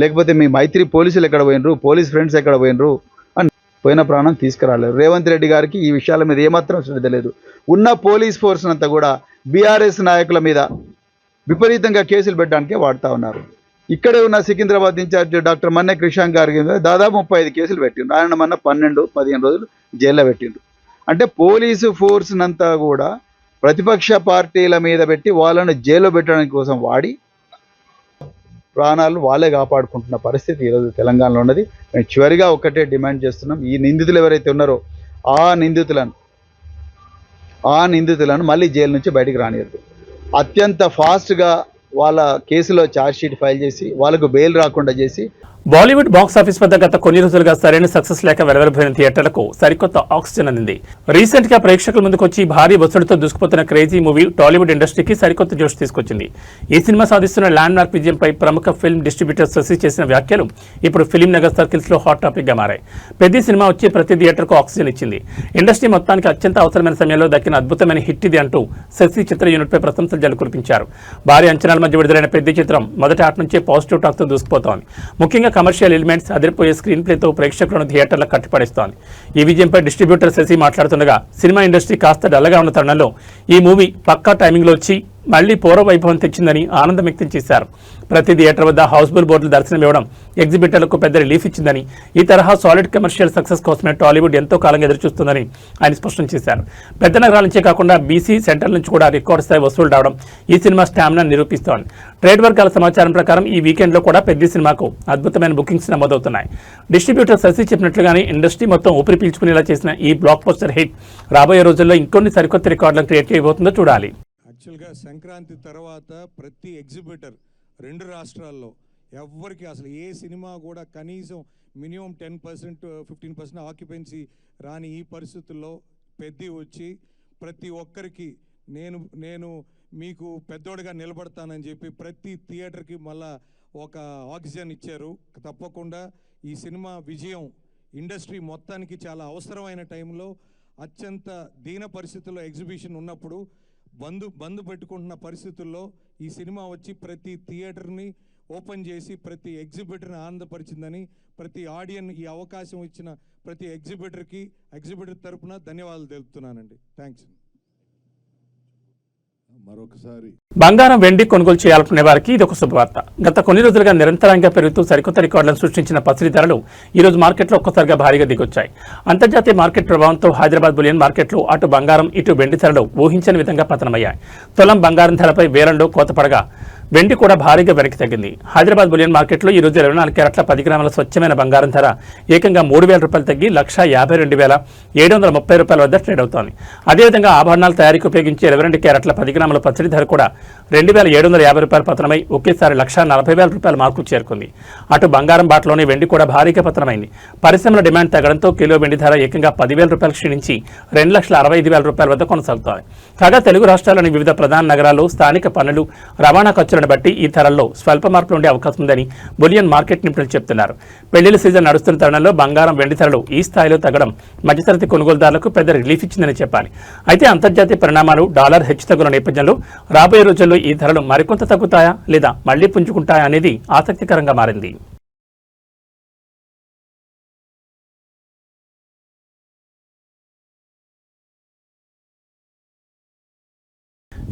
లేకపోతే మీ మైత్రి పోలీసులు ఎక్కడ పోయినరు? పోలీస్ ఫ్రెండ్స్ ఎక్కడ పోయినరు? అని పోయిన ప్రాణం తీసుకురాలేరు. రేవంత్ రెడ్డి గారికి ఈ విషయాల మీద ఏమాత్రం శ్రద్ధ లేదు. ఉన్న పోలీస్ ఫోర్స్ అంతా కూడా బీఆర్ఎస్ నాయకుల మీద విపరీతంగా కేసులు పెట్టడానికే వాడుతూ ఉన్నారు. ఇక్కడే ఉన్న సికింద్రాబాద్ ఇన్ఛార్జ్ డాక్టర్ మన్నె క్రిషాంక్ గారికి దాదాపు 35 కేసులు పెట్టిండ్రు. ఆయన మొన్న 12-15 రోజులు జైల్లో పెట్టిండ్రు. అంటే పోలీసు ఫోర్స్ నంతా కూడా ప్రతిపక్ష పార్టీల మీద పెట్టి వాళ్ళను జైల్లో పెట్టడానికి కోసం వాడి ప్రాణాలు వాళ్ళే కాపాడుకుంటున్న పరిస్థితి ఈరోజు తెలంగాణలో ఉన్నది. మేము చివరిగా ఒక్కటే డిమాండ్ చేస్తున్నాం, ఈ నిందితులు ఎవరైతే ఉన్నారో ఆ నిందితులను మళ్ళీ జైలు నుంచి బయటికి రానియద్దు. అత్యంత ఫాస్ట్గా వాళ్ళ కేసులో ఛార్జ్షీట్ ఫైల్ చేసి వాళ్ళకు బెయిల్ రాకుండా చేసి. బాలీవుడ్ బాక్స్ ఆఫీస్ వద్ద గత కొన్ని రోజులుగా సరైన సక్సెస్ లేక వెలవెలబోయిన థియేటర్లకు సరికొత్త ఆక్సిజన్ అందింది. రీసెంట్ గా ప్రేక్షకుల ముందుకు వచ్చి భారీ వసూలుతో దూసుకుపోతున్న క్రేజీ మూవీ టాలీవుడ్ ఇండస్ట్రీకి సరికొత్త జోష్ తీసుకొచ్చింది. ఈ సినిమా సాధిస్తున్న ల్యాండ్ మార్క్ విజయంపై ప్రముఖ ఫిల్మ్ డిస్ట్రిబ్యూటర్ శశి చేసిన వ్యాఖ్యలు ఇప్పుడు ఫిలిం నగర్ సర్కిల్స్ లో హాట్ టాపిక్ గా మారాయి. పెద్ద సినిమా వచ్చి ప్రతి థియేటర్కు ఆక్సిజన్ ఇచ్చింది. ఇండస్ట్రీ మొత్తానికి అత్యంత అవసరమైన సమయంలో దక్కిన అద్భుతమైన హిట్ ఇది అంటూ శశి చిత్ర యూనిట్ పై ప్రశంసలు జల్లు కురిపించారు. భారీ అంచనాల మధ్య విడుదలైన పెద్ద చిత్రం మొదటి ఆట నుంచే పాజిటివ్ టాక్ తో దూసుకుపోతోంది. ముఖ్యంగా కమర్షియల్ ఎలిమెంట్స్, అదిరిపోయే స్క్రీన్ ప్లేతో ప్రేక్షకులను థియేటర్లకు కట్టిపడేస్తోంది. ఈ విజయంపై డిస్ట్రిబ్యూటర్ శశి మాట్లాడుతుండగా సినిమా ఇండస్ట్రీ కాస్త డల్లగా ఉన్న తరుణంలో ఈ మూవీ పక్కా టైమింగ్లో వచ్చి మళ్లీ పూర్వ వైభవం తెచ్చిందని ఆనందం వ్యక్తం చేశారు. ప్రతి థియేటర్ వద్ద హౌస్ఫుల్ బోర్డులు దర్శనం ఇవ్వడం ఎగ్జిబిటర్లకు పెద్ద రిలీఫ్ ఇచ్చిందని, ఈ తరహా సాలిడ్ కమర్షియల్ సక్సెస్ కోసమే టాలీవుడ్ ఎంతో కాలంగా ఎదురుచూస్తుందని ఆయన స్పష్టం చేశారు. పెద్ద నగరాల నుంచే కాకుండా బీసీ సెంట్రల్ నుంచి కూడా రికార్డు స్థాయి వసూలు రావడం ఈ సినిమా స్టామినా నిరూపిస్తోంది. ట్రేడ్ వర్గాల సమాచారం ప్రకారం ఈ వీకెండ్లో కూడా పెద్ద సినిమాకు అద్భుతమైన బుకింగ్స్ నమోదవుతున్నాయి. డిస్ట్రిబ్యూటర్ శశి చెప్పినట్లుగానే ఇండస్ట్రీ మొత్తం ఊపిరి పీల్చుకునేలా చేసిన ఈ బ్లాక్ బస్టర్ హిట్ రాబోయే రోజుల్లో ఇంకొన్ని సరికొత్త రికార్డులను క్రియేట్ చేయబోతుందో చూడాలి. యాక్చువల్గా సంక్రాంతి తర్వాత ప్రతి ఎగ్జిబిటర్ 2 రాష్ట్రాల్లో ఎవ్వరికి అసలు ఏ సినిమా కూడా కనీసం మినిమం 10% 15% ఆక్యుపెన్సీ రాని ఈ పరిస్థితుల్లో పెద్ద వచ్చి ప్రతి ఒక్కరికి నేను మీకు పెద్దోడిగా నిలబడతానని చెప్పి ప్రతి థియేటర్కి మళ్ళా ఒక ఆక్సిజన్ ఇచ్చారు. తప్పకుండా ఈ సినిమా విజయం ఇండస్ట్రీ మొత్తానికి చాలా అవసరమైన టైంలో అత్యంత దీన పరిస్థితుల్లో ఎగ్జిబిషన్ ఉన్నప్పుడు బంద్ పెట్టుకుంటున్న పరిస్థితుల్లో ఈ సినిమా వచ్చి ప్రతి థియేటర్ని ఓపెన్ చేసి ప్రతి ఎగ్జిబిటర్ని ఆనందపరిచిందని ప్రతి ఆడియన్ ఈ అవకాశం ఇచ్చిన ప్రతి ఎగ్జిబిటర్ తరపున ధన్యవాదాలు తెలుపుతున్నానండి. థ్యాంక్స్. మరొకసారి బంగారం వెండి కొనుగోలు చేయాలనుకునే వారికి ఇది ఒక శుభవార్త. గత కొన్ని రోజులుగా నిరంతరంగా పెరుగుతూ సరికొత్త రికార్డులను సృష్టించిన పసిడి ధరలు ఈ రోజు మార్కెట్లో ఒక్కసారిగా భారీగా దిగొచ్చాయి. అంతర్జాతీయ మార్కెట్ ప్రభావంతో హైదరాబాద్ బులియన్ మార్కెట్లో అటు బంగారం ఇటు వెండి ధరలు ఊహించని విధంగా పతనమయ్యాయి. తులం బంగారం ధరపై వేలంలో కోత పడగా వెండి కూడా భారీగా వెనక్కి తగ్గింది. హైదరాబాద్ బులియన్ మార్కెట్లో ఈ రోజు 24 క్యారెట్ల 10 గ్రాముల స్వచ్ఛమైన బంగారం ధర ఏకంగా 3,000 రూపాయలు తగ్గి 1,52,730 రూపాయల వద్ద ట్రేడ్ అవుతోంది. అదేవిధంగా ఆభరణాల తయారీకి ఉపయోగించే 22 క్యారెట్ల 10 గ్రాముల పసిడి ధర కూడా 2,750 రూపాయలు పతనమై ఒకేసారి 1,40,000 రూపాయల మార్కు చేరుకుంది. అటు బంగారం బాటలోనే వెండి కూడా భారీగా పతనమైంది. పరిశ్రమల డిమాండ్ తగ్గడంతో కిలో వెండి ధర ఏకంగా 10,000 రూపాయలు క్షీణించి 2,65,000 రూపాయల వద్ద కొనసాగుతోంది. కాగా తెలుగు రాష్ట్రాల్లోని వివిధ ప్రధాన నగరాల్లో స్థానిక పన్నులు, రవాణా ఖర్చులను బట్టి ఈ ధరల్లో స్వల్ప మార్పులు ఉండే అవకాశం ఉందని బులియన్ మార్కెట్ నిపుణులు చెబుతున్నారు. పెళ్లిళ్ల సీజన్ నడుస్తున్న తరుణంలో బంగారం వెండి ధరలు ఈ స్థాయిలో తగ్గడం మధ్యతరగతి కొనుగోలుదారులకు పెద్ద రిలీఫ్ ఇచ్చిందని చెప్పాలి. అయితే అంతర్జాతీయ పరిణామాలు, డాలర్ హెచ్చుతగ్గుల నేపథ్యంలో రాబోయే రోజుల్లో ఈ ధరలు మరికొంత తగ్గుతాయా లేదా మళ్లీ పుంజుకుంటాయా అనేది ఆసక్తికరంగా మారింది.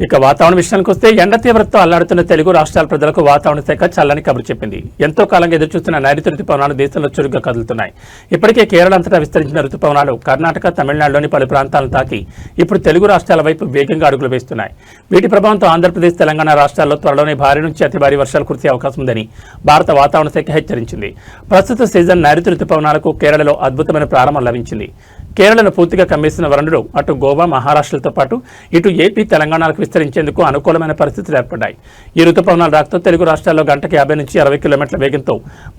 ఇక వాతావరణ విషయానికి వస్తే ఎండ తీవ్రతతో అల్లాడుతున్న తెలుగు రాష్ట్రాల ప్రజలకు వాతావరణ శాఖ చల్లని కబురు చెప్పింది. ఎంతో కాలంగా ఎదురుచూస్తున్న నైరుతి రుతుపవనాలు దేశంలో చురుగ్గా కదులుతున్నాయి. ఇప్పటికే కేరళ అంతటా విస్తరించిన రుతుపవనాలు కర్ణాటక, తమిళనాడులోని పలు ప్రాంతాలను తాకి ఇప్పుడు తెలుగు రాష్ట్రాల వైపు వేగంగా అడుగులు వేస్తున్నాయి. వీటి ప్రభావంతో ఆంధ్రప్రదేశ్, తెలంగాణ రాష్ట్రాల్లో త్వరలోనే భారీ నుంచి అతి భారీ వర్షాలు కురిసే అవకాశం ఉందని భారత వాతావరణ శాఖ హెచ్చరించింది. ప్రస్తుత సీజన్ నైరుతి రుతుపవనాలకు కేరళలో అద్భుతమైన ప్రారంభం లభించింది. కేరళను పూర్తిగా కమ్మేసిన వరుణుడు అటు గోవా, మహారాష్ట్రలతో పాటు ఇటు ఏపీ, తెలంగాణలకు విస్తరించేందుకు అనుకూలమైన పరిస్థితులు ఏర్పడ్డాయి. ఈ రుతుపవనాల రాకతో తెలుగు రాష్ట్రాల్లో గంటకి 50 నుంచి 60 కిలోమీటర్ల వేగంతో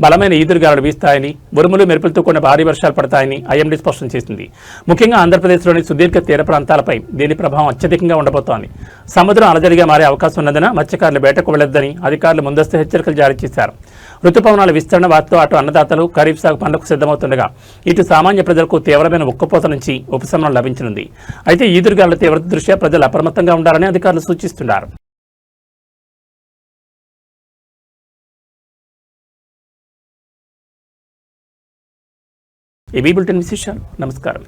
బలమైన ఈదురుగాలులు వీస్తాయని, ఉరుములు మెరుపులతో కూడిన భారీ వర్షాలు పడతాయని ఐఎండీ స్పష్టం చేసింది. ముఖ్యంగా ఆంధ్రప్రదేశ్లోని సుదీర్ఘ తీర ప్రాంతాలపై దీని ప్రభావం అత్యధికంగా ఉండబోతోంది. సముద్రం అలజడిగా మారే అవకాశం ఉన్నందున మత్స్యకారులు వేటకు వెళ్లొద్దని అధికారులు ముందస్తు హెచ్చరికలు జారీ చేశారు. రుతుపవనాల విస్తరణ వారితో అటు అన్నదాతలు ఖరీఫ్ సాగు పనులకు సిద్ధమవుతుండగా ఇటు సామాన్య ప్రజలకు తీవ్రమైన ఉక్కపోత నుంచి ఉపశమనం లభించనుంది. అయితే ఈదురుగాలుల తీవ్రత దృష్ట్యా ప్రజలు అప్రమత్తంగా ఉండాలని అధికారులు సూచిస్తున్నారు. ఈ బులెటిన్ విశేషాలు. నమస్కారం.